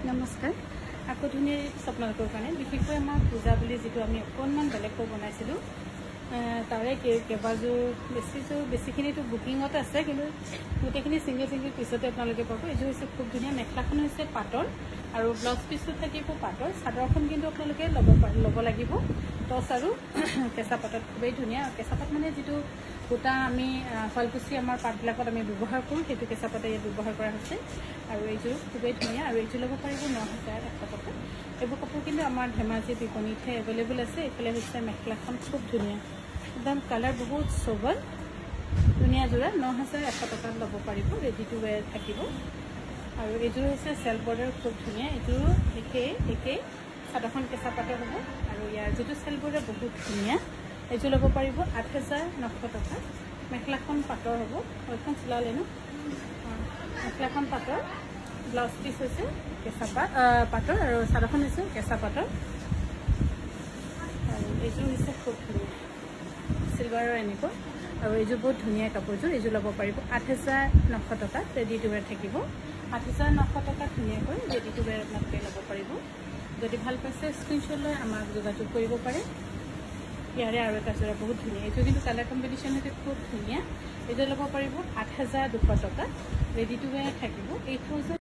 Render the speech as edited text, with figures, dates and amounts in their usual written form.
নমস্কাৰ আকৌ ধুনীয়া আপোনালোকৰ কাৰণে বিশেষকৈ আমাৰ পূজা বুলি যিটো আমি অকণমান বেলেগকৈ বনাইছিলোঁ তাৰে কেইবাযোৰ বেছিখিনিতো বুকিঙত আছে কিন্তু গোটেইখিনি ছিংগল পিছতে আপোনালোকে পাব। এইযোৰ হৈছে খুব ধুনীয়া মেখেলাখন হৈছে পাটৰ আৰু ব্লাউজ পিচটো থাকিব পাটৰ। চাদৰখন কিন্তু আপোনালোকে ল'ব লাগিব টচ আৰু কেঁচা পাটত খুবেই ধুনীয়া। কেঁচা পাট মানে যিটো সূতা আমি শুৱালকুছি আমাৰ পাটবিলাকত আমি ব্যৱহাৰ কৰোঁ সেইটো কেঁচা পাতে ইয়াত ব্যৱহাৰ কৰা হৈছে আৰু এইযোৰ খুবেই ধুনীয়া আৰু এইযোৰ ল'ব পাৰিব ৯,১০০ টকা। এইবোৰ কাপোৰ কিন্তু আমাৰ ধেমাজি বিপণীতহে এভেইলেবল আছে। এইফালে হৈছে মেখেলাখন খুব ধুনীয়া একদম কালাৰ বহুত চবল ধুনীয়া যোৰা ৯,১০০ টকাত ল'ব পাৰিব। ৰেডি টু ৱেৰ থাকিব আৰু এইযোৰ হৈছে চেল্ফ বৰ্ডাৰ খুব ধুনীয়া। এইযোৰো একেই চাদৰখন কেঁচা পাটৰ হ'ব আৰু ইয়াৰ যিটো চেল্ফ বৰ্ডাৰ বহুত ধুনীয়া। এইযোৰ ল'ব পাৰিব ৮,৯০০ টকা। মেখেলাখন পাটৰ হ'ব এইখন চিলালে ন মেখেলাখন পাটৰ ব্লাউজ পিচ হৈছে কেঁচা পাটৰ আৰু চাদৰখন হৈছে কেঁচা পাটৰ আৰু এইযোৰ হৈছে খুব ধুনীয়া চিলভাৰৰ এনেকুৱা আৰু এইযোৰ বহুত ধুনীয়া কাপোৰযোৰ। এইযোৰ ল'ব পাৰিব ৮,৯০০ টকাত ৰেডি টু ৱেৰ থাকিব। ৮,৯০০ টকাত ধুনীয়াকৈ ৰেডি টু ৱেৰ আপোনালোকে ল'ব পাৰিব। যদি ভাল পাইছে স্ক্ৰীনশ্বট লৈ আমাক যোগাযোগ কৰিব পাৰে। ইয়াৰে আৰু এটা যোৰা বহুত ধুনীয়া। এইটো কিন্তু কালাৰ কম্বিনেশ্যন হৈছে খুব ধুনীয়া। এইযোৰ ল'ব পাৰিব ৮,২০০ টকাত ৰেডি টু ৱেৰ থাকিব। 8,000